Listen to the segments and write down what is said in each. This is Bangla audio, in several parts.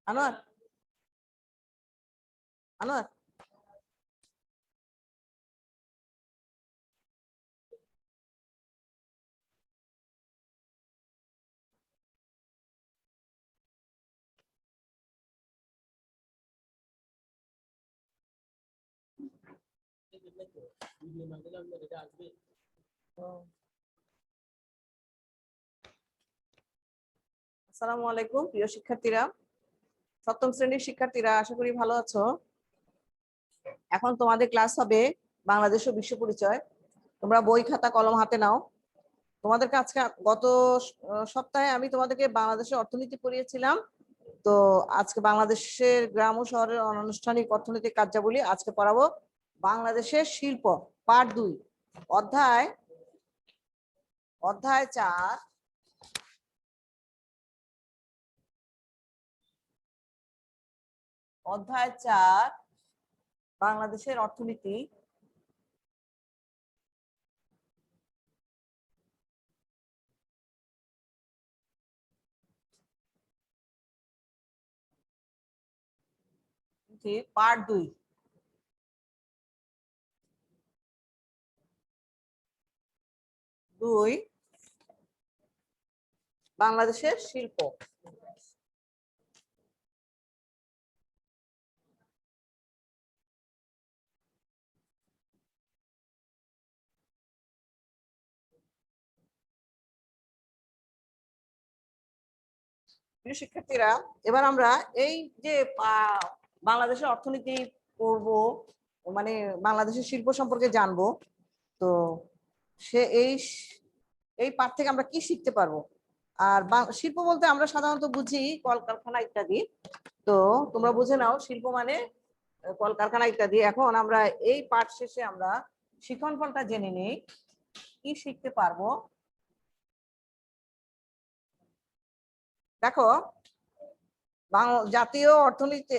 আনোয়ার আনোয়ার আসসালামু আলাইকুম প্রিয় শিক্ষার্থীরা, সপ্তম শ্রেণীর শিক্ষার্থীরা, আশা করি ভালো আছো। এখন তোমাদের ক্লাস হবে বাংলাদেশ ও বিশ্ব পরিচয়। তোমরা বই খাতা কলম হাতে নাও। তোমাদেরকে আজকে গত সপ্তাহে আমি তোমাদেরকে বাংলাদেশের অর্থনীতি পড়িয়েছিলাম। তো আজকে বাংলাদেশের গ্রাম ও শহরের অনানুষ্ঠানিক অর্থনৈতিক কার্যাবলী, আজকে পড়াবো বাংলাদেশের শিল্প পার্ট 2, অধ্যায় 4, বাংলাদেশের অর্থনীতি। পার্ট 2, বাংলাদেশের শিল্প। প্রিয় শিক্ষার্থীরা, এবার আমরা এই যে বাংলাদেশের অর্থনীতি পড়ব, মানে বাংলাদেশের শিল্প সম্পর্কে জানবো। তো সে এই পাঠ থেকে আমরা কি শিখতে পারবো? আর শিল্প বলতে আমরা সাধারণত বুঝি কলকারখানা ইত্যাদি। তো তোমরা বুঝে নাও, শিল্প মানে কলকারখানা ইত্যাদি। এখন আমরা এই পাঠ শেষে আমরা শিখন ফলটা জেনে নিই, কি শিখতে পারবো। দেখো, জাতীয় অর্থনীতি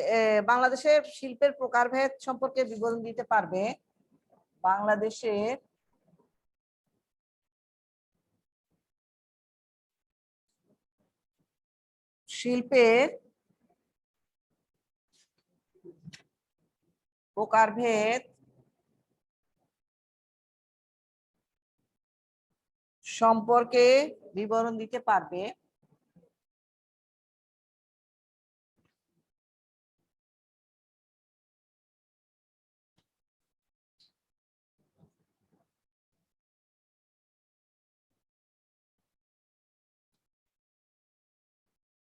বাংলাদেশের শিল্পের প্রকারভেদ সম্পর্কে বিবরণ দিতে পারবে। বাংলাদেশের শিল্পের প্রকারভেদ সম্পর্কে বিবরণ দিতে পারবে।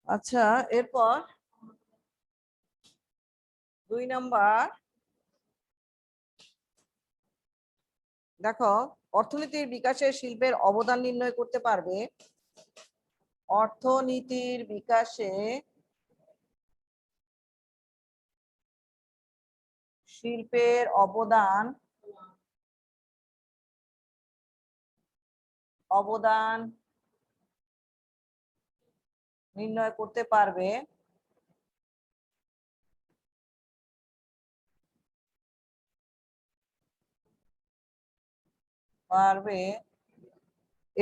আচ্ছা, এরপর 2 নাম্বার, দেখো, অর্থনীতির বিকাশে শিল্পের অবদান নির্ণয় করতে পারবে। অর্থনীতির বিকাশে শিল্পের অবদান নির্ণয় করতে পারবে।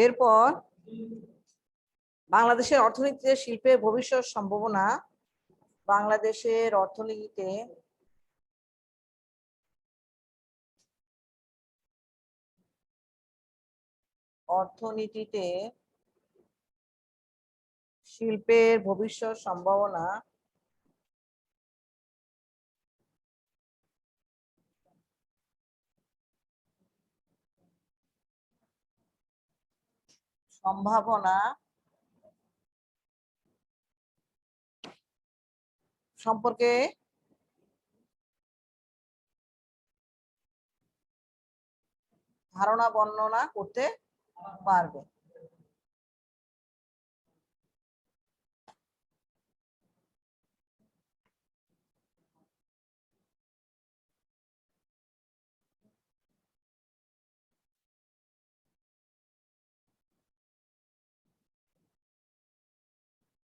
এরপর বাংলাদেশের অর্থনীতিতে শিল্পের ভবিষ্যৎ সম্ভাবনা। বাংলাদেশের অর্থনীতিতে শিল্পের ভবিষ্যৎ সম্ভাবনা সম্পর্কে ধারণা বর্ণনা করতে পারবে।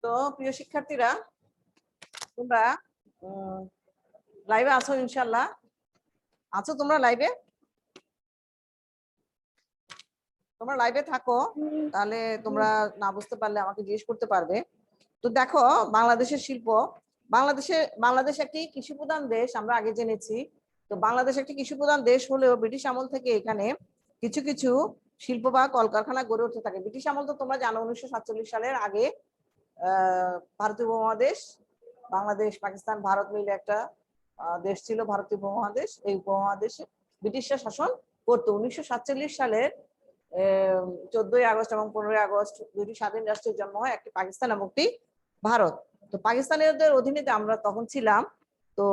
তো প্রিয় শিক্ষার্থীরা, তোমরা লাইভে আছো? ইনশাল্লাহ আছো তোমরা লাইভে? তোমরা লাইভে থাকো, তাহলে তোমরা না বুঝতে পারলে আমাকে জিজ্ঞেস করতে পারবে। তো দেখো, বাংলাদেশের শিল্প বাংলাদেশ একটি কৃষি প্রধান দেশ, আমরা আগে জেনেছি। তো বাংলাদেশ একটি কৃষি প্রধান দেশ হলেও ব্রিটিশ আমল থেকে এখানে কিছু কিছু শিল্প বা কলকারখানা গড়ে উঠতে থাকে। ব্রিটিশ আমল তো তোমরা জানো 1947 সালের আগে ভারতীয় উপমহাদেশ, বাংলাদেশ, পাকিস্তান, ভারত মিলে একটা দেশ ছিল ভারতীয় উপমহাদেশ। এই উপমহাদেশে ব্রিটিশরা শাসন করতো। 1947 সালের 14ই আগস্ট এবং 15ই আগস্ট দুটি স্বাধীন রাষ্ট্রের জন্ম হয়, একটি পাকিস্তান এবং একটি ভারত। তো পাকিস্তানিদের অধীনে আমরা তখন ছিলাম। তো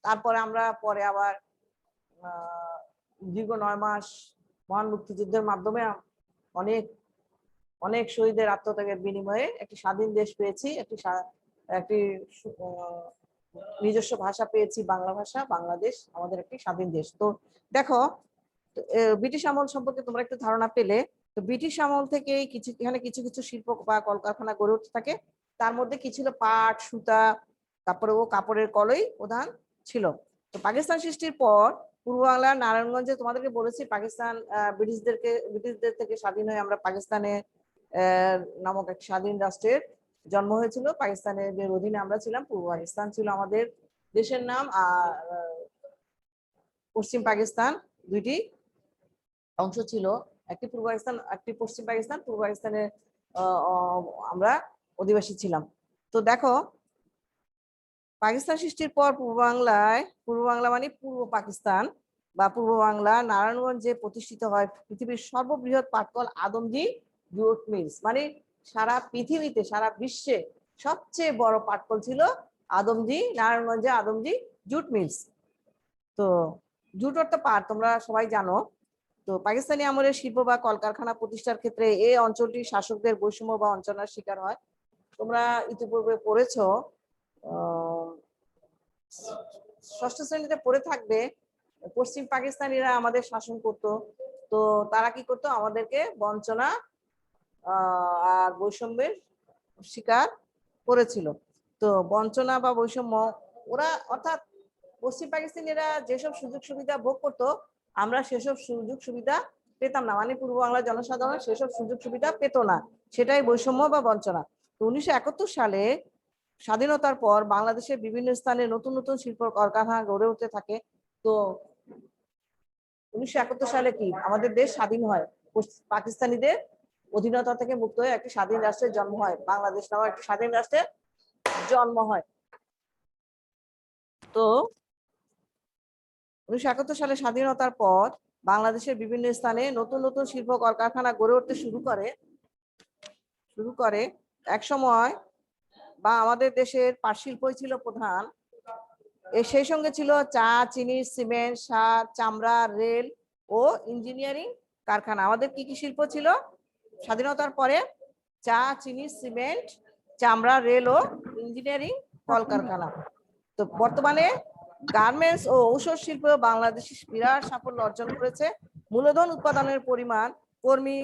তারপরে আমরা পরে আবার দীর্ঘ 9 মাস মহান মুক্তিযুদ্ধের মাধ্যমে অনেক অনেক শহীদের আত্মত্যাগের বিনিময়ে একটি স্বাধীন দেশ পেয়েছি, একটি নিজস্ব ভাষা পেয়েছি, বাংলা ভাষা। বাংলাদেশ আমাদের একটি স্বাধীন দেশ। তো দেখো, ব্রিটিশ আমল সম্পর্কে তোমরা একটু ধারণা পেলে। তো ব্রিটিশ আমল থেকে এখানে কিছু কিছু শিল্প বা কলকারখানা গড়ে উঠতে থাকে। তার মধ্যে কি ছিল? পাট, সুতা, তারপরে কাপড়ের কলই প্রধান ছিল। তো পাকিস্তান সৃষ্টির পর পূর্ব বাংলার নারায়ণগঞ্জে, তোমাদেরকে বলেছি পাকিস্তান ব্রিটিশদের থেকে স্বাধীন হয়ে আমরা পাকিস্তানে নামক এক স্বাধীন রাষ্ট্রের জন্ম হয়েছিল। পাকিস্তানের অধীনে আমরা ছিলাম। পূর্ব পাকিস্তান ছিল আমাদের দেশের নাম, আর পশ্চিম পাকিস্তান দুইটি অংশ ছিল, একটি পূর্ব পাকিস্তান, একটি পশ্চিম পাকিস্তান। পূর্ব পাকিস্তানে আমরা অধিবাসী ছিলাম। তো দেখো, পাকিস্তান সৃষ্টির পর পূর্ব বাংলা মানে পূর্ব পাকিস্তান বা পূর্ব বাংলা নারায়ণগঞ্জে প্রতিষ্ঠিত হয় পৃথিবীর সর্ববৃহৎ পাটকল আদমজি জুট মিলস। মানে সারা পৃথিবীতে, সারা বিশ্বে সবচেয়ে বড় পাটকল ছিল নারায়ণগঞ্জে আদমজি জুট মিলস। তো জুট অর্থ পাট, তোমরা সবাই জানো। তো পাকিস্তানি আমলের শিল্প বা কলকারখানা প্রতিষ্ঠার ক্ষেত্রে এই অঞ্চলটি শাসকদের বৈষম্য বা বঞ্চনার শিকার হয়। তোমরা ইতিপূর্বে পড়েছো, ষষ্ঠ শ্রেণীতে পড়ে থাকবে, পশ্চিম পাকিস্তানিরা আমাদের শাসন করত। তো তারা কি করতো? আমাদেরকে বঞ্চনা আর বৈষম্যের শিকার করেছিল। তো বঞ্চনা বা বৈষম্য, ওরা অর্থাৎ পশ্চিম পাকিস্তানিরা যেসব সুযোগ সুবিধা ভোগ করতো, আমরা সেসব সুযোগ সুবিধা পেতাম না। মানে পূর্ব বাংলার জনসাধারণ সেসব সুযোগ সুবিধা পেত না, সেটাই বৈষম্য বা বঞ্চনা। তো 1971 সালে স্বাধীনতার পর বাংলাদেশের বিভিন্ন স্থানে নতুন নতুন শিল্প কলকারখানা গড়ে উঠতে থাকে। তো 1971 সালে কি আমাদের দেশ স্বাধীন হয়, পাকিস্তানিদের অধীনতা থেকে মুক্ত হয়ে একটি স্বাধীন রাষ্ট্রের জন্ম হয়, বাংলাদেশ নামক একটি স্বাধীন রাষ্ট্রের জন্ম হয়। তো 1971 সালে স্বাধীনতার পর বাংলাদেশের বিভিন্ন স্থানে নতুন নতুন শিল্প কলকারখানা গড়ে উঠতে শুরু করে। এক সময় বা আমাদের দেশের পাট শিল্পই ছিল প্রধান। সেই সঙ্গে ছিল চা, চিনি, সিমেন্ট, সার, চামড়া, রেল ও ইঞ্জিনিয়ারিং কারখানা। আমাদের কি কি শিল্প ছিল স্বাধীনতার পরে? চা, চিনি, সিমেন্ট, চামড়া, রেল ও ইঞ্জিনিয়ারিং কলকারখানা। তো বর্তমানে গার্মেন্টস ও ঔষধ শিল্প বাংলাদেশে বিরাট সাফল্য অর্জন করেছে। মূলধন উৎপাদনের পরিমাণ, কর্মী,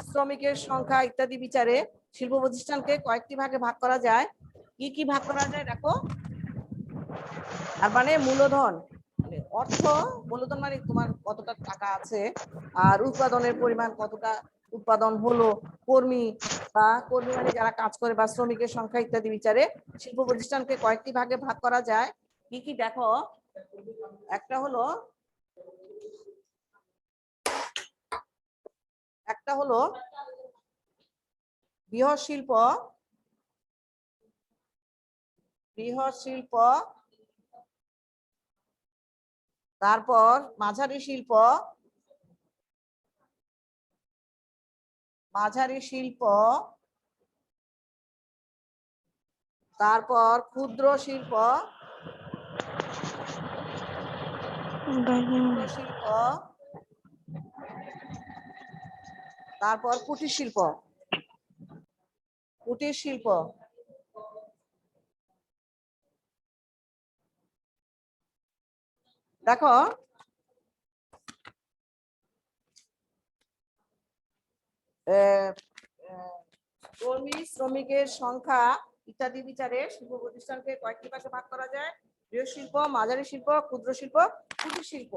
শ্রমিকের সংখ্যা ইত্যাদি বিচারে শিল্প প্রতিষ্ঠানকে কয়েকটি ভাগে ভাগ করা যায়। কি কি ভাগ করা যায় দেখো। আর মানে মূলধন, মানে অর্থ, মূলধন মানে তোমার কতটা টাকা আছে, আর উৎপাদনের পরিমাণ কতটা উৎপাদন হলো, কর্মী মানে যারা কাজ করে বা শ্রমিকের সংখ্যা ইত্যাদি বিচারে শিল্প প্রতিষ্ঠানকে কয়েকটি ভাগে ভাগ করা যায়। কি কি দেখো, একটা হলো বৃহৎ শিল্প, তারপর মাঝারি শিল্প, তারপর ক্ষুদ্র শিল্প, তারপর কুটির শিল্প। দেখো, কর্মী, শ্রমিকের সংখ্যা ইত্যাদি বিচারে শিল্প প্রতিষ্ঠানকে কয়েকটি ভাগে ভাগ করা যায়: বৃহৎ শিল্প, মাঝারি শিল্প, ক্ষুদ্র শিল্প, কুটির শিল্প।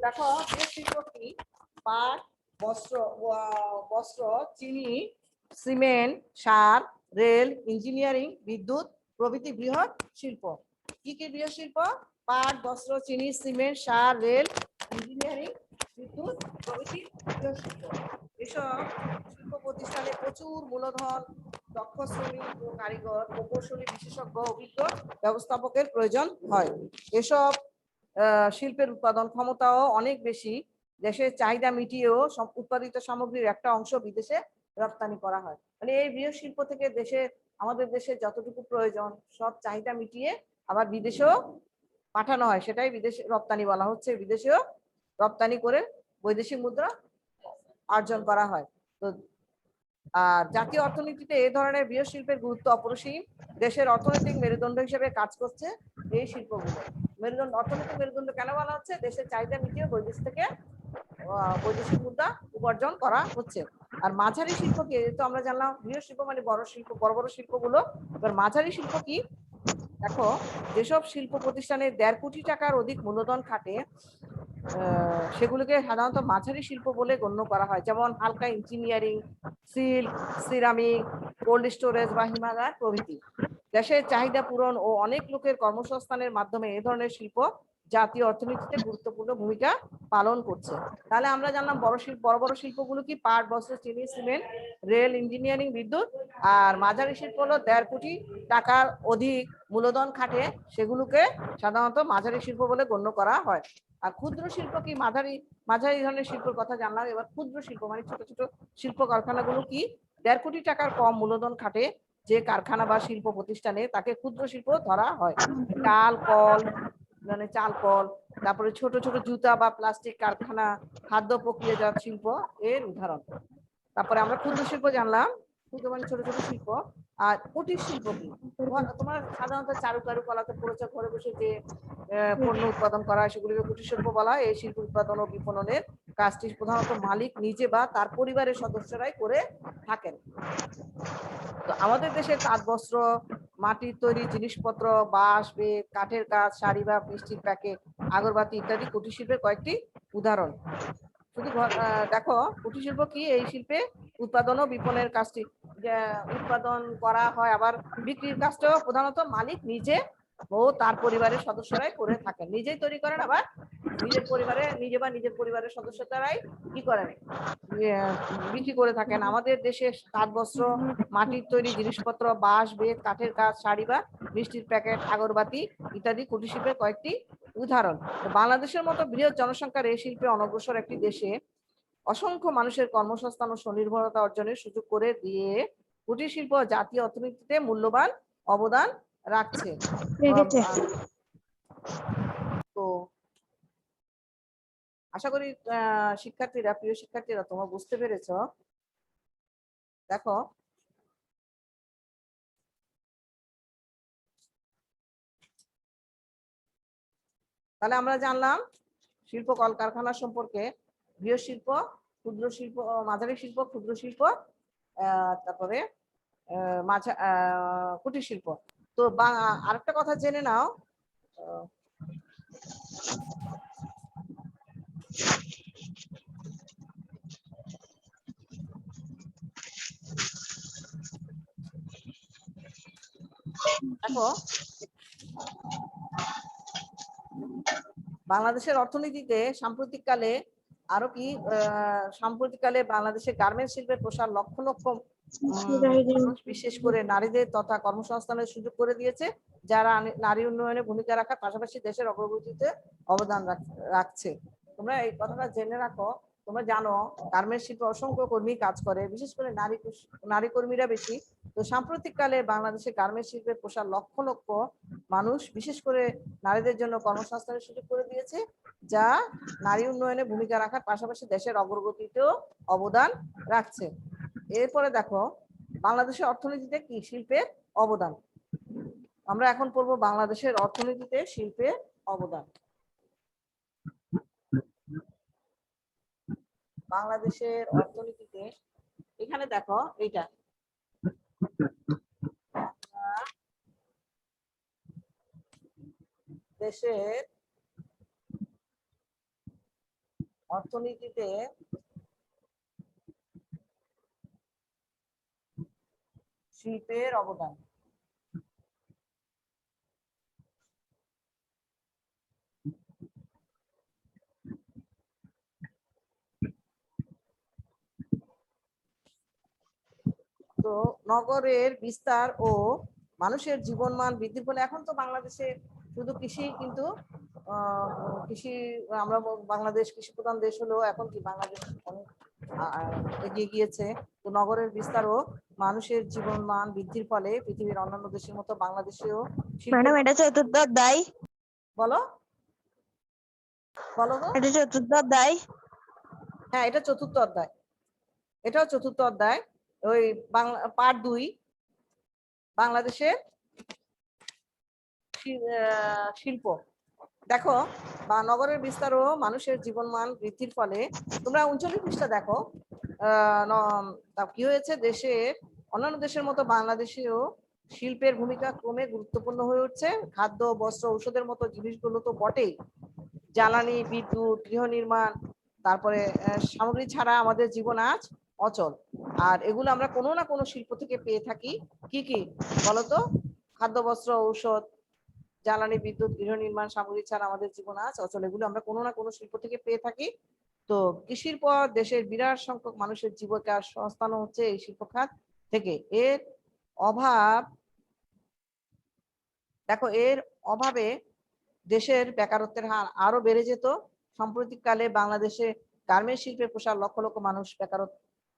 দেখো বৃহৎ শিল্প কি? পাট, বস্ত্র, চিনি, সিমেন্ট, সার, রেল, ইঞ্জিনিয়ারিং, বিদ্যুৎ প্রভৃতি বৃহৎ শিল্প। কি কি বৃহৎ শিল্প? পাট, বস্ত্র, চিনি, সিমেন্ট, সার, রেল, ইঞ্জিনিয়ারিং, বিদ্যুৎ প্রভৃতি বৃহৎ শিল্প। এসব শিল্প প্রতিষ্ঠানে প্রচুর মূলধন, দক্ষ শ্রমিক ও কারিগর, প্রকৌশলী, বিশেষজ্ঞ, অভিজ্ঞ ব্যবস্থাপকের প্রয়োজন হয়। এসব শিল্পের উৎপাদন ক্ষমতাও অনেক বেশি। দেশের চাহিদা মিটিয়েও উৎপাদিত সামগ্রীর একটা অংশ বিদেশে রপ্তানি করা হয়। মানে এই বৃহৎ শিল্প থেকে আমাদের দেশে যতটুকু প্রয়োজন সব চাহিদা মিটিয়ে আবার বিদেশেও পাঠানো হয়, সেটাই বিদেশে রপ্তানি বলা হচ্ছে। বিদেশেও রপ্তানি করে বৈদেশিক মুদ্রা অর্জন করা হয়। তো আর জাতীয় অর্থনীতিতে এই ধরনের বৃহৎ শিল্পের গুরুত্ব অপরিসীম। দেশের অর্থনৈতিক মেরুদণ্ড হিসেবে কাজ করছে এই শিল্পগুলো। অর্থনৈতিক মেরুদণ্ড কেন বলা হচ্ছে? দেশের চাহিদা মিটিয়ে বৈদেশিক মুদ্রা উপার্জন করা হচ্ছে। আর মাঝারি শিল্প কি? তো আমরা জানলাম বৃহৎ শিল্প মানে বড় শিল্প, বড় বড় শিল্পগুলো। এবার মাঝারি শিল্প কি? দেখো, যেসব শিল্প প্রতিষ্ঠানে 1.5 কোটি টাকার অধিক মূলধন খাটে সেগুলোকে সাধারণত মাঝারি শিল্প বলে গণ্য করা হয়। যেমন হালকা engineering, silk, ceramic, cold storage বা হিমাগার প্রভৃতি। দেশের চাহিদা পূরণ ও অনেক লোকের কর্মসংস্থানের মাধ্যমে এ ধরনের শিল্প জাতীয় অর্থনীতিতে গুরুত্বপূর্ণ ভূমিকা পালন করছে। তাহলে আমরা জানলাম বড় বড় শিল্পগুলো কি? পাট, বস্ত্র, চিনি, সিমেন্ট, রেল, ইঞ্জিনিয়ারিং, বিদ্যুৎ। আর মাঝারি শিল্প হলো 1.5 কোটি টাকার অধিক মূলধন খাটে, সেগুলোকে সাধারণত মাঝারি শিল্প বলে গণ্য করা হয়। আর ক্ষুদ্র শিল্প কি? মাঝারি ধরনের শিল্পের কথা জানলাম। এবার ক্ষুদ্র শিল্প মানে ছোট ছোট শিল্প কারখানাগুলো কি? 1.5 কোটি টাকার কম মূলধন খাটে যে কারখানা বা শিল্প প্রতিষ্ঠানে তাকে ক্ষুদ্র শিল্প ধরা হয়। চাল কল, তারপরে ছোট ছোট জুতা বা প্লাস্টিক কারখানা, খাদ্য প্রক্রিয়াজাত শিল্প এর উদাহরণ। তারপরে আমরা ক্ষুদ্র শিল্প জানলাম, ক্ষুদ্র মানে ছোট ছোট শিল্প। আর কুটির শিল্প কি? তোমার সাধারণত চারুকলাতে পড়েছে, ঘরে বসে যে পণ্য উৎপাদন করা হয় সেগুলিকে কুটির শিল্প বলা হয়। এই শিল্প উৎপাদন ও বিপণনের কাজটি প্রধানত মালিক নিজে বা তার পরিবারের সদস্যরাই করে থাকেন। তো আমাদের দেশে তাঁত বস্ত্র, মাটির তৈরি জিনিসপত্র, বাঁশ, বেত, কাঠের কাজ, শাড়ি বা মিষ্টির প্যাকেট, আগরবাতি ইত্যাদি কুটির শিল্পের কয়েকটি উদাহরণ। শুধু দেখো কুটির শিল্প কি? এই শিল্পে উৎপাদন ও বিপণনের কাজটি উৎপাদন করা হয়, আবার বিক্রির কাজটাও প্রধানত মালিক নিজে ও তার পরিবারের সদস্যরাই করে থাকেন। নিজেই তৈরি করেন, আবার নিজের পরিবারের সদস্যরাই কি করেন? বিক্রি করে থাকেন। আমাদের দেশে তাঁত বস্ত্র, মাটির তৈরি জিনিসপত্র, বাঁশ, বেত, কাঠের কাজ, শাড়ি বা মিষ্টির প্যাকেট, আগরবাতি ইত্যাদি কুটির শিল্পের কয়েকটি উদাহরণ। বাংলাদেশের মতো বৃহৎ জনসংখ্যার এই শিল্পে অনগ্রসর একটি দেশে অসংখ্য মানুষের কর্মসংস্থান ও স্বনির্ভরতা অর্জনের সুযোগ করে দিয়ে কুটির শিল্প জাতীয় অর্থনীতিতে মূল্যবান অবদান রাখছে। তো আশা করি প্রিয় শিক্ষার্থীরা তোমরা বুঝতে পেরেছ। দেখো, তাহলে আমরা জানলাম শিল্প কলকারখানা সম্পর্কে, বৃহৎ শিল্প, ক্ষুদ্র শিল্প, মাঝারি শিল্প, ক্ষুদ্র শিল্প, তারপরে কুটির শিল্প। তো আরেকটা কথা জেনে নাও, দেখো বাংলাদেশের অর্থনীতিতে সাম্প্রতিককালে বাংলাদেশের গার্মেন্টস শিল্পের প্রসার লক্ষ লক্ষ বিশেষ করে নারীদের তথা কর্মসংস্থানের সুযোগ করে দিয়েছে, যারা নারী উন্নয়নে ভূমিকা রাখার পাশাপাশি দেশের অগ্রগতিতে অবদান রাখছে। তোমরা এই কথাটা জেনে রাখো। তোমরা জানো গার্মেন্টস শিল্পে অসংখ্য কর্মী কাজ করে, বিশেষ করে নারী কর্মীরা বেশি। তো সাম্প্রতিককালে বাংলাদেশে গার্মেন্টস শিল্পের প্রসার লক্ষ লক্ষ মানুষ, বিশেষ করে নারীদের জন্য কর্মসংস্থানের সুযোগ করে দিয়েছে, যা নারী উন্নয়নে ভূমিকা রাখার পাশাপাশি দেশের অগ্রগতিতেও অবদান রাখছে। এরপরে দেখো বাংলাদেশের অর্থনীতিতে কি শিল্পের অবদান। আমরা এখন পড়বো বাংলাদেশের অর্থনীতিতে শিল্পের অবদান। বাংলাদেশের অর্থনীতিতে এখানে দেখো এইটা দেশের অর্থনীতিতে শিল্পের অবদান। তো নগরের বিস্তার ও মানুষের জীবনমান বৃদ্ধির ফলে এখন তো বাংলাদেশে শুধু কৃষি কিন্তু কৃষি, আমরা বাংলাদেশ কৃষি প্রধান দেশ হলেও এখন কি বাংলাদেশ অনেক এগিয়ে গিয়েছে। তো নগরের বিস্তার ও মানুষের জীবনমান বৃদ্ধির ফলে পৃথিবীর অন্যান্য দেশের মতো বাংলাদেশেও ম্যাডাম এটা চতুর্থ অধ্যায়। বলো বলো তো। এটা চতুর্থ অধ্যায়। হ্যাঁ, এটা চতুর্থ অধ্যায়, এটাও চতুর্থ অধ্যায়। ওই বাংলা পার্ট 2, বাংলাদেশের শিল্প। দেখো, বা নগরের বিস্তার ও মানুষের জীবনমান বৃদ্ধির ফলে, তোমরা 39 পৃষ্ঠা দেখো, কি হয়েছে, দেশের অন্যান্য দেশের মতো বাংলাদেশেও শিল্পের ভূমিকা ক্রমে গুরুত্বপূর্ণ হয়ে উঠছে। খাদ্য, বস্ত্র, ঔষধের মতো জিনিসগুলো তো বটেই, জ্বালানি, বিদ্যুৎ, গৃহ নির্মাণ, তারপরে সামগ্রী ছাড়া আমাদের জীবন আজ অচল। আর এগুলো আমরা কোনো না কোনো শিল্প থেকে পেয়ে থাকি। কি কি বলতো? খাদ্য, বস্ত্র, ঔষধ, জ্বালানি, বিদ্যুৎ, গৃহ নির্মাণ সামগ্রী ছাড়া আমাদের জীবন আজ অচল। এগুলো আমরা কোনো না কোনো শিল্প থেকে পেয়ে থাকি। তো কৃষির পর দেশের বিরাট সংখ্যক মানুষের জীবিকার সংস্থান হচ্ছে এই শিল্প খাত থেকে। এর অভাব, দেখো, এর অভাবে দেশের বেকারত্বের হার আরো বেড়ে যেত। সাম্প্রতিককালে বাংলাদেশে গার্মেন্টস শিল্পের প্রসার লক্ষ লক্ষ মানুষ বেকারত্ব,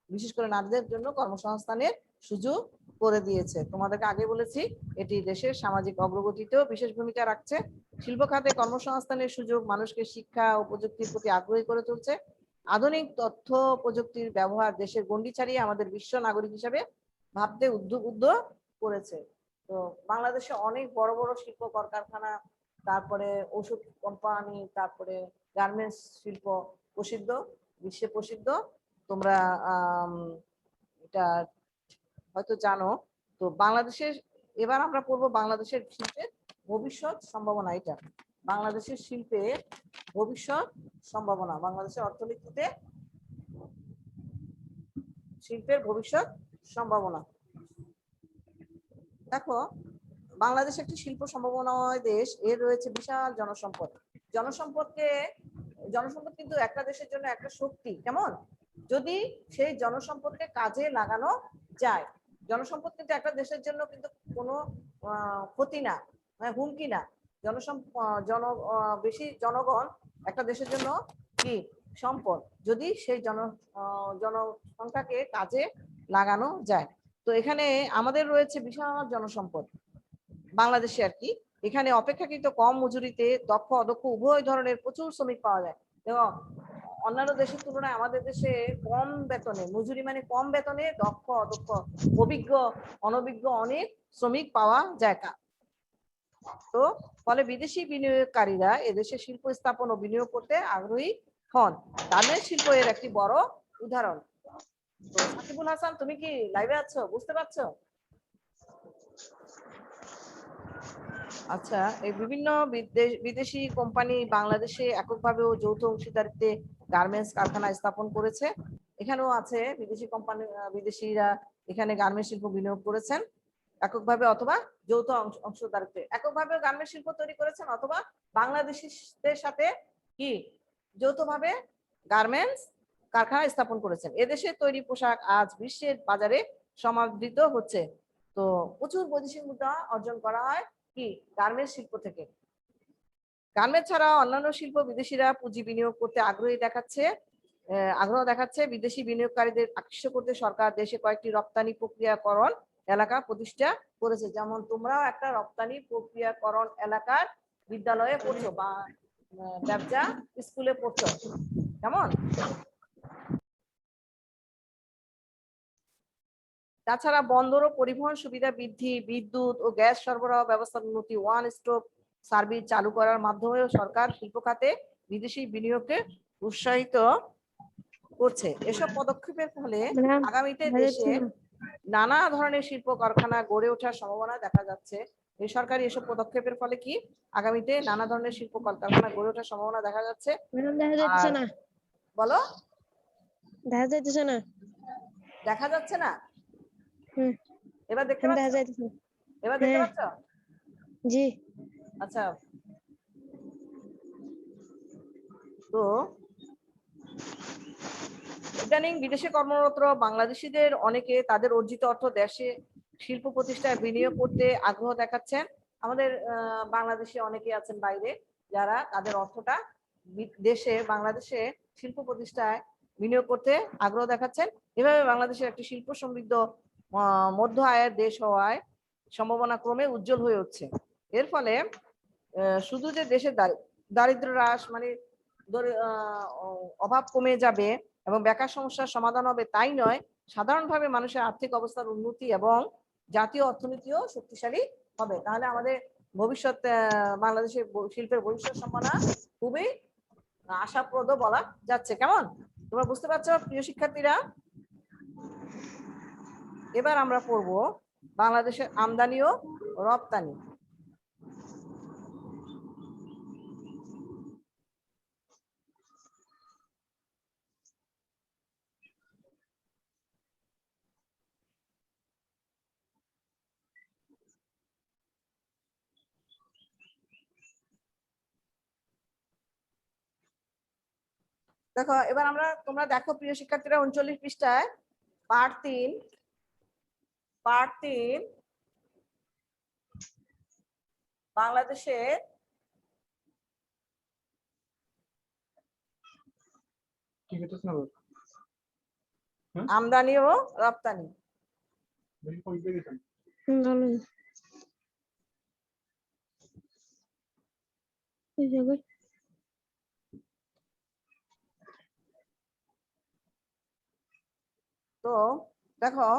বিশেষ করে নারীদের জন্য কর্মসংস্থানের সুযোগ করে দিয়েছে। তোমাদেরকে আগে বলেছি, এটি দেশের সামাজিক অগ্রগতিতেও বিশেষ ভূমিকা রাখছে। শিল্প খাতে কর্মসংস্থানের সুযোগ মানুষকে শিক্ষা ও প্রযুক্তির প্রতি আগ্রহী করে তুলছে। আধুনিক তথ্য প্রযুক্তির ব্যবহার দেশের গণ্ডি ছাড়িয়ে আমাদের বিশ্ব নাগরিক হিসেবে ভাবতে উদ্বুদ্ধ করেছে। তো বাংলাদেশে অনেক বড় বড় শিল্প কলকারখানা, তারপরে ওষুধ কোম্পানি, তারপরে গার্মেন্টস শিল্প প্রসিদ্ধ, বিশ্বে প্রসিদ্ধ। তোমরা এটা হয়তো জানো। তো বাংলাদেশের, এবার আমরা পড়বো বাংলাদেশের শিল্পের ভবিষ্যৎ সম্ভাবনা। এটা বাংলাদেশের শিল্পের ভবিষ্যৎ সম্ভাবনা, বাংলাদেশের অর্থনীতিতে শিল্পের ভবিষ্যৎ সম্ভাবনা। দেখো, বাংলাদেশ একটি শিল্প সম্ভাবনাময় দেশ। এর রয়েছে বিশাল জনসম্পদ। জনসম্পদ কিন্তু একটা দেশের জন্য একটা শক্তি। কেমন? যদি সেই জনসম্পদকে কাজে লাগানো যায়। জনসম্পদ কিন্তু একটা দেশের জন্য কিন্তু কোনো ক্ষতি না, মানে হুমকি না। বেশি জনগণ একটা দেশের জন্য কি সম্পদ, যদি সেই জনসংখ্যাকে কাজে লাগানো যায়। তো এখানে আমাদের রয়েছে বিশাল জনসম্পদ বাংলাদেশে আর কি। এখানে অপেক্ষাকৃত কম মজুরিতে দক্ষ অদক্ষ উভয় ধরনের প্রচুর শ্রমিক পাওয়া যায়। এবং অন্যান্য দেশের তুলনায় আমাদের দেশে কম বেতনে, মজুরি মানে কম বেতনে দক্ষ অদক্ষ, অভিজ্ঞ অনভিজ্ঞ অনেক শ্রমিক পাওয়া যায়। তো ফলে বিদেশি বিনিয়োগকারীরা এদেশে শিল্প স্থাপন ও বিনিয়োগ করতে আগ্রহী হন। গার্মেন্টস শিল্প এর একটি বড় উদাহরণ। তো সাকিবুল হাসান, তুমি কি লাইভে আছো? বুঝতে পারছো? আচ্ছা, এই বিভিন্ন বিদেশি কোম্পানি বাংলাদেশে এককভাবে ও যৌথ অংশীদারিত্বে গার্মেন্টস কারখানা স্থাপন করেছে। এখানেও আছে বিদেশি কোম্পানি, বিদেশিরা এখানে গার্মেন্টস শিল্প বিনিয়োগ করেছেন এককভাবে অথবা যৌথ অংশীদারিত্বে। এককভাবে গার্মেন্টস শিল্প তৈরি করেছেন অথবা বাংলাদেশিদের সাথে কি যৌথভাবে গার্মেন্টস কারখানা স্থাপন করেছেন। এদেশে তৈরি পোশাক আজ বিশ্বের বাজারে সমাদৃত হচ্ছে। তো প্রচুর বৈদেশিক মুদ্রা অর্জন করা হয় কি গার্মেন্টস শিল্প থেকে। গার্মেন্টস ছাড়া অন্যান্য শিল্প বিদেশিরা পুঁজি বিনিয়োগ করতে আগ্রহ দেখাচ্ছে। বিদেশি বিনিয়োগকারীদের আকৃষ্ট করতে সরকার দেশে কয়েকটি রপ্তানি প্রক্রিয়াকরণ এলাকা প্রতিষ্ঠা করেছে। যেমন তোমরাও একটা রপ্তানি প্রক্রিয়াকরণ এলাকার বিদ্যালয়ে পড়ছো বা ব্যবসা স্কুলে পড়ছো। কেমন? তাছাড়া বন্দর ও পরিবহন সুবিধা বৃদ্ধি, বিদ্যুৎ ও গ্যাস সরবরাহ ব্যবস্থার উন্নতি, ওয়ান স্টপ সার্ভিস চালু করার মাধ্যমেও সরকার শিল্প খাতে বিদেশি বিনিয়োগকে উৎসাহিত করছে। এসব পদক্ষেপের ফলে আগামীতে দেশে নানা ধরনের শিল্প কারখানা গড়ে ওঠার সম্ভাবনা দেখা যাচ্ছে। এই সরকারি এসব পদক্ষেপের ফলে কি আগামীতে নানা ধরনের শিল্প কলকারখানা গড়ে ওঠার সম্ভাবনা দেখা যাচ্ছে। বলো। দেখা যাইতেছে না। দেখা যাচ্ছে না? হুম, এবার দেখতে এখন পাচ্ছ? দেখা যাইতেছে না। এবার দেখতে হ্যাঁ, পাচ্ছ? জি। আচ্ছা, তো ইদানিং বিদেশে কর্মরত বাংলাদেশিদের অনেকে তাদের অর্জিত অর্থ দেশে শিল্প প্রতিষ্ঠায় বিনিয়োগ করতে আগ্রহ দেখাচ্ছেন। আমাদের বাংলাদেশে অনেকে আছেন বাইরে, যারা তাদের অর্থটা দেশে বাংলাদেশে শিল্প প্রতিষ্ঠায় বিনিয়োগ করতে আগ্রহ দেখাচ্ছেন। এভাবে বাংলাদেশের একটি শিল্প সমৃদ্ধ মধ্য আয়ের দেশ হওয়ায় সম্ভাবনা ক্রমে উজ্জ্বল হয়ে উঠছে। এর ফলে শুধু যে দেশের দারিদ্র্য হ্রাস মানে অভাব কমে যাবে এবং বেকার সমস্যার সমাধান হবে তাই নয়, সাধারণভাবে মানুষের আর্থিক অবস্থার উন্নতি এবং জাতীয় অর্থনীতিও শক্তিশালী হবে। তাহলে আমাদের ভবিষ্যৎ বাংলাদেশের শিল্পের ভবিষ্যৎ সম্ভাবনা খুবই আশাপ্রদ বলা যাচ্ছে। কেমন তোমরা বুঝতে পারছো প্রিয় শিক্ষার্থীরা? এবার আমরা পড়ব বাংলাদেশের আমদানি ও রপ্তানি। দেখো এবার তোমরা দেখো প্রিয় শিক্ষার্থীরা 39 পৃষ্ঠায় পার্ট 3 বাংলাদেশের আমদানি ও রপ্তানি। ভালো। এই যাবে। তো দেখো,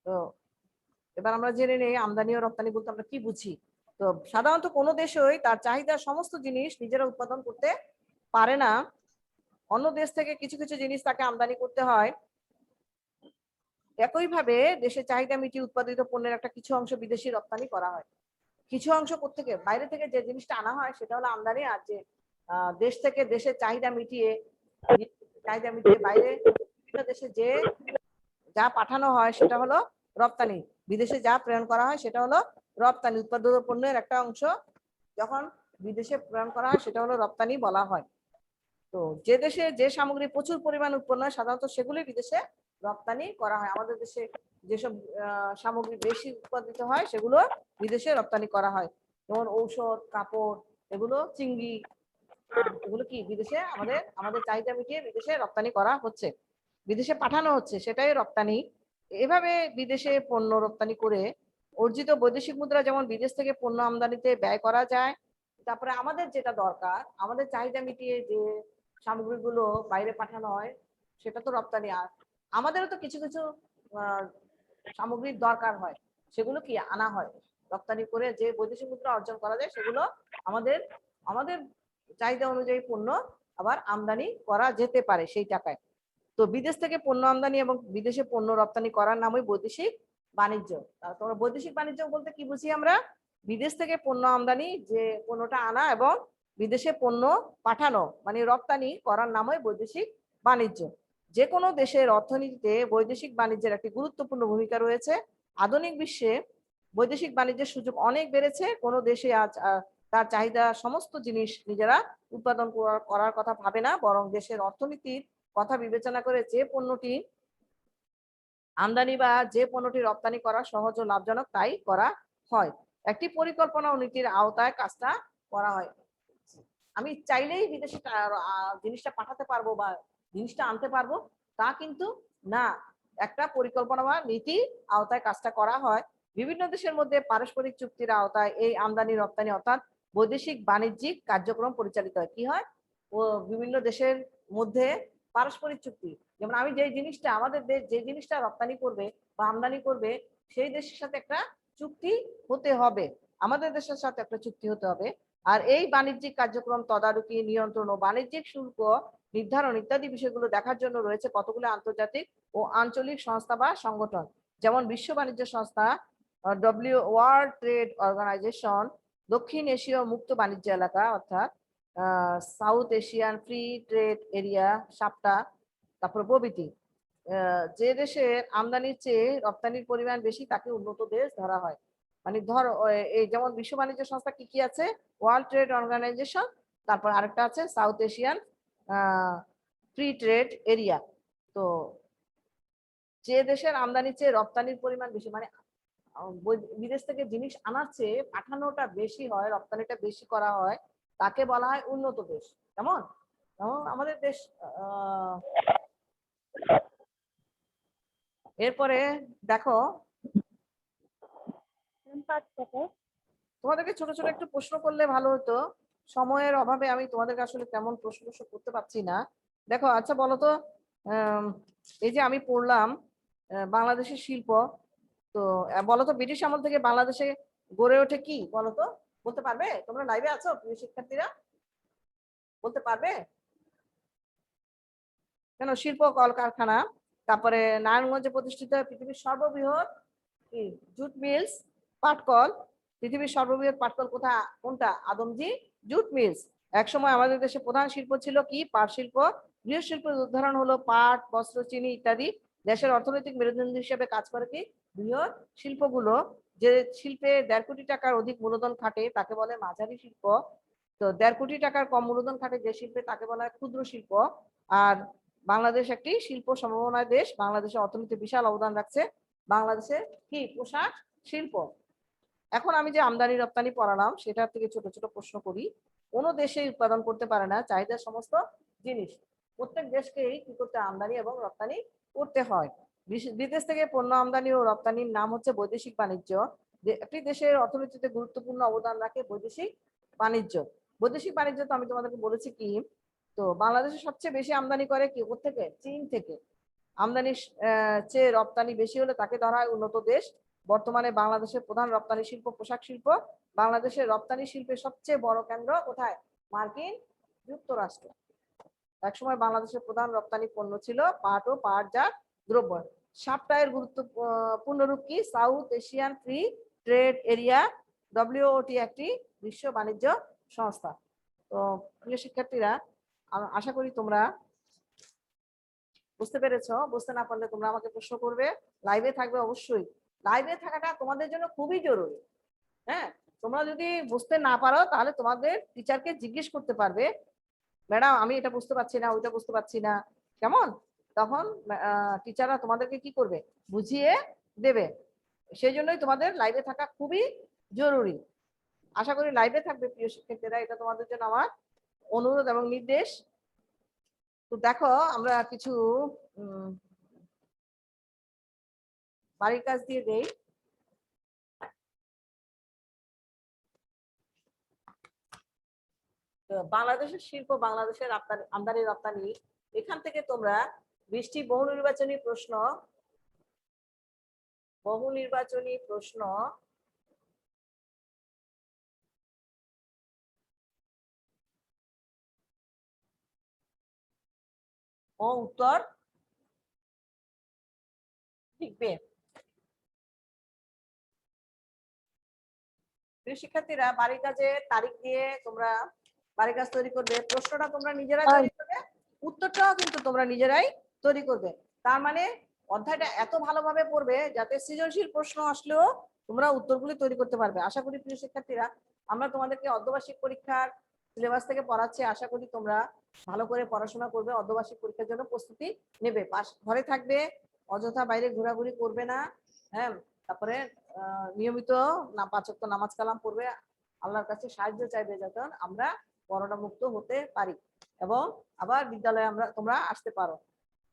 তো এবার আমরা জেনে নেই আমদানি ও রপ্তানি বলতে আমরা কি বুঝি। তো সাধারণত কোনো দেশই তার চাহিদার সমস্ত জিনিস নিজেরা উৎপাদন করতে পারে না, অন্য দেশ থেকে কিছু কিছু জিনিস তাকে আমদানি করতে হয়। একইভাবে দেশের চাহিদা মিটিয়ে উৎপাদিত পণ্যের একটা কিছু অংশ বিদেশি রপ্তানি করা হয়। কিছু অংশ কোত্থেকে, বাইরে থেকে যে জিনিসটা আনা হয় সেটা হলো আমদানি, আর যে দেশ থেকে দেশের চাহিদা মিটিয়ে বাইরে বিভিন্ন দেশে যে যা পাঠানো হয় সেটা হলো রপ্তানি। বিদেশে যা প্রেরণ করা হয় সেটা হলো রপ্তানি। উৎপাদিত পণ্যের একটা অংশ যখন বিদেশে প্রেরণ করা হয় সেটা হলো রপ্তানি বলা হয়। তো যে দেশে যে সামগ্রী প্রচুর পরিমাণ উৎপন্ন হয় সাধারণত সেগুলি বিদেশে রপ্তানি করা হয়। আমাদের দেশে যেসব সামগ্রী বেশি উৎপাদিত হয় সেগুলো বিদেশে রপ্তানি করা হয়, যেমন ঔষধ, কাপড়, এগুলো চিংড়ি, এগুলো কি বিদেশে আমাদের চাহিদা মিটিয়ে বিদেশে রপ্তানি করা হচ্ছে, বিদেশে পাঠানো হচ্ছে, সেটাই রপ্তানি। এভাবে বিদেশে পণ্য রপ্তানি করে অর্জিত বৈদেশিক মুদ্রা যেমন বিদেশ থেকে পণ্য আমদানিতে ব্যয় করা যায়, তারপরে আমাদের যেটা দরকার, আমাদের চাহিদা মিটিয়ে যে সামগ্রীগুলো বাইরে পাঠানো হয় সেটা তো রপ্তানি। আর আমাদেরও তো কিছু কিছু সামগ্রীর দরকার হয়, সেগুলো কি আনা হয় রপ্তানি করে, যে বৈদেশিক মুদ্রা অর্জন করা যায় সেগুলো আমাদের আমাদের চাহিদা অনুযায়ী পণ্য আবার আমদানি করা যেতে পারে সেই টাকায়। তো বিদেশ থেকে পণ্য আমদানি এবং বিদেশে পণ্য রপ্তানি করার নামই বৈদেশিক বাণিজ্য। তোমরা বৈদেশিক বাণিজ্য বলতে কি বুঝি আমরা? বিদেশ থেকে পণ্য আমদানি, যে পণ্যটা আনা এবং বিদেশে পণ্য পাঠানো মানে রপ্তানি করার নামই বৈদেশিক বাণিজ্য। যে কোনো দেশের অর্থনীতিতে বৈদেশিক বাণিজ্যের একটি গুরুত্বপূর্ণ ভূমিকা রয়েছে। আধুনিক বিশ্বে বৈদেশিক বাণিজ্যের সুযোগ অনেক বেড়েছে। কোনো দেশে আজ তার চাহিদা সমস্ত জিনিস নিজেরা উৎপাদন করার কথা ভাবে না, বরং দেশের অর্থনীতির কথা বিবেচনা করে যে পণ্যটি আমদানি বা যে পণ্যটি রপ্তানি করা সহজ ও লাভজনক তাই করা হয়। একটি পরিকল্পনা ও নীতির আওতায় কাজটা করা হয়। আমি চাইলেই বিদেশে জিনিসটা পাঠাতে পারবো বা জিনিসটা আনতে পারবো তা কিন্তু না, একটা পরিকল্পনা বা নীতি আওতায় কাজটা করা হয়। বিভিন্ন দেশের মধ্যে পারস্পরিক চুক্তির আওতায় এই আমদানি রপ্তানি অর্থাৎ বৈদেশিক বাণিজ্যিক কার্যক্রম পরিচালিত হয়। কি হয়? ও বিভিন্ন দেশের মধ্যে পারস্পরিক চুক্তি, যেমন আমি যে জিনিসটা, আমাদের দেশ যে জিনিসটা রপ্তানি করবে বা আমদানি করবে সেই দেশের সাথে একটা চুক্তি হতে হবে, আমাদের দেশের সাথে একটা চুক্তি হতে হবে। আর এই বাণিজ্যিক কার্যক্রম তদারকি, নিয়ন্ত্রণ ও বাণিজ্যিক শুল্ক নির্ধারণ ইত্যাদি বিষয়গুলো দেখার জন্য রয়েছে কতগুলো আন্তর্জাতিক ও আঞ্চলিক সংস্থা বা সংগঠন, যেমন বিশ্ব বাণিজ্য সংস্থা, ওয়ার্ল্ড ট্রেড অর্গানাইজেশন, দক্ষিণ এশীয় মুক্ত বাণিজ্য এলাকা অর্থাৎ south Asian free trade area সাপটা, তারপর প্রভৃতি। যে দেশের আমদানির চেয়ে রপ্তানির পরিমাণ বেশি তাকে উন্নত দেশ ধরা হয়। মানে ধর এই যেমন বিশ্ব বাণিজ্য সংস্থা কি কি আছে, ওয়ার্ল্ড ট্রেড অর্গানাইজেশন, তারপর আরেকটা আছে south Asian free trade area. তো যে দেশের আমদানির চেয়ে রপ্তানির পরিমাণ বেশি, মানে বিদেশ থেকে জিনিস আনার চেয়ে পাঠানোটা বেশি হয়, রপ্তানিটা বেশি করা হয়, তাকে বলা হয় উন্নত দেশ। কেমন? যেমন আমাদের দেশ। এরপরে দেখো, তোমাদেরকে ছোট ছোট একটু প্রশ্ন করলে ভালো হতো, সময়ের অভাবে আমি তোমাদেরকে আসলে তেমন প্রশ্ন করতে পারছি না। দেখো, আচ্ছা বলো তো, এই যে আমি পড়লাম বাংলাদেশের শিল্প, তো বলো তো ব্রিটিশ আমল থেকে বাংলাদেশে গড়ে ওঠে কি, বলো তো, বলতে পারবে? তোমরা লাইভে আছো প্রিয় শিক্ষার্থীরা, বলতে পারবে? কেন, শিল্প কলকারখানা, তারপরে নারায়ণগঞ্জে প্রতিষ্ঠিত পৃথিবীর সর্ববৃহৎ কি জুট মিলস, পাটকল। পৃথিবীর সর্ববৃহৎ পাটকল কোনটা? Adamjee jute mills. একসময় আমাদের দেশে প্রধান শিল্প ছিল কি? পাট শিল্প। গৃহ শিল্পের উদাহরণ হলো পাট, বস্ত্র, চিনি ইত্যাদি। দেশের অর্থনৈতিক মেরুদণ্ড হিসেবে কাজ করে কি বৃহৎ শিল্পগুলো। যে শিল্পে 1.5 কোটি টাকার অধিক মূলধন খাটে তাকে বলে মাঝারি শিল্প। তো 1.5 কোটি টাকার কম মূলধন খাটে যে শিল্পে তাকে বলা হয় ক্ষুদ্র শিল্প। আর বাংলাদেশ একটি শিল্প সমমনায় দেশ, বাংলাদেশের অর্থনীতিতে বিশাল অবদান রাখছে বাংলাদেশের কি পোশাক শিল্প। এখন আমি যে আমদানি রপ্তানি পড়ালাম সেটার থেকে ছোট ছোট প্রশ্ন করি। কোনো দেশে উৎপাদন করতে পারে না চাহিদার সমস্ত জিনিস। প্রত্যেক দেশকেই কি করতে, আমদানি এবং রপ্তানি করতে হয়। বিদেশ থেকে পণ্য আমদানি ও রপ্তানির নাম হচ্ছে বৈদেশিক বাণিজ্য। একটি দেশের অর্থনীতিতে গুরুত্বপূর্ণ অবদান রাখে বৈদেশিক বাণিজ্য। বৈদেশিক বাণিজ্য তো আমি তোমাদেরকে বলেছি কি, তো বাংলাদেশে সবচেয়ে বেশি আমদানি করে কি থেকে? চীন থেকে। আমদানির চেয়ে রপ্তানি বেশি হলে তাকে ধরা হয় উন্নত দেশ। বর্তমানে বাংলাদেশের প্রধান রপ্তানি শিল্প পোশাক শিল্প। বাংলাদেশের রপ্তানি শিল্পের সবচেয়ে বড় কেন্দ্র কোথায়? মার্কিন যুক্তরাষ্ট্র। একসময় বাংলাদেশের প্রধান রপ্তানি পণ্য ছিল পাট ও পাটজাত দ্রব্য। সাপটায়ের গুরুত্বপূর্ণ রূপ কি? South Asian free trade area, WOT একটি বিশ্ব বাণিজ্য সংস্থা। তো প্রিয় শিক্ষার্থীরা, আশা করি তোমরা বুঝতে পেরেছো। বুঝতে না পারলে তোমরা আমাকে প্রশ্ন করবে, লাইভে থাকবে অবশ্যই। লাইভে থাকাটা তোমাদের জন্য খুবই জরুরি। হ্যাঁ, তোমরা যদি বুঝতে না পারো তাহলে তোমাদের টিচারকে জিজ্ঞেস করতে পারবে, ম্যাডাম আমি এটা বুঝতে পারছি না, ওইটা বুঝতে পারছি না। কেমন? তখন টিচাররা তোমাদেরকে কি করবে? বুঝিয়ে দেবে। সেই জন্যই তোমাদের লাইভে থাকা খুবই জরুরি। আশা করি লাইভে থাকবে প্রিয় শিক্ষার্থীরা, এটা তোমাদের জন্য আমার অনুরোধ এবং নির্দেশ। তো দেখো, আমরা কিছু বাড়ির কাজ দিয়ে দেই। বাংলাদেশের শিল্প, বাংলাদেশের আমদানি রপ্তানি, এখান থেকে তোমরা 20টি বহু নির্বাচনী প্রশ্ন ও উত্তর লিখবে। শিক্ষার্থীরা, বাড়ির কাজে তারিখ দিয়ে তোমরা বাড়ির কাজ তৈরি করবে। প্রশ্নটা তোমরা নিজেরাই তৈরি করবে, উত্তরটাও কিন্তু তোমরা নিজেরাই তৈরি করবে। তার মানে অধ্যায়টা এত ভালোভাবে পড়বে যাতে সৃজনশীল প্রশ্ন আসলেও তোমরা উত্তরগুলি তৈরি করতে পারবে। আশা করি প্রিয় শিক্ষার্থীরা, আমরা তোমাদেরকে অর্ধবার্ষিক পরীক্ষার সিলেবাস থেকে পড়াচ্ছি। আশা করি তোমরা ভালো করে পড়াশোনা করবে, অর্ধবার্ষিক পরীক্ষার জন্য প্রস্তুতি নেবে। ঘরে থাকবে, অযথা বাইরে ঘোরাঘুরি করবে না। হ্যাঁ, তারপরে নিয়মিত 5 ওয়াক্ত নামাজ কালাম পড়বে, আল্লাহর কাছে সাহায্য চাইবে যাতে আমরা করোনা মুক্ত হতে পারি এবং আবার বিদ্যালয়ে তোমরা আসতে পারো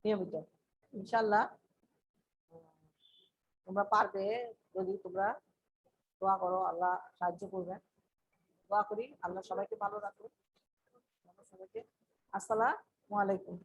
নিয়মিত। ইনশাআল্লাহ তোমরা পারবে যদি তোমরা দোয়া করো, আল্লাহ সাহায্য করবেন। দোয়া করি আল্লাহ সবাইকে ভালো রাখুন। সবাইকে আসসালামু আলাইকুম।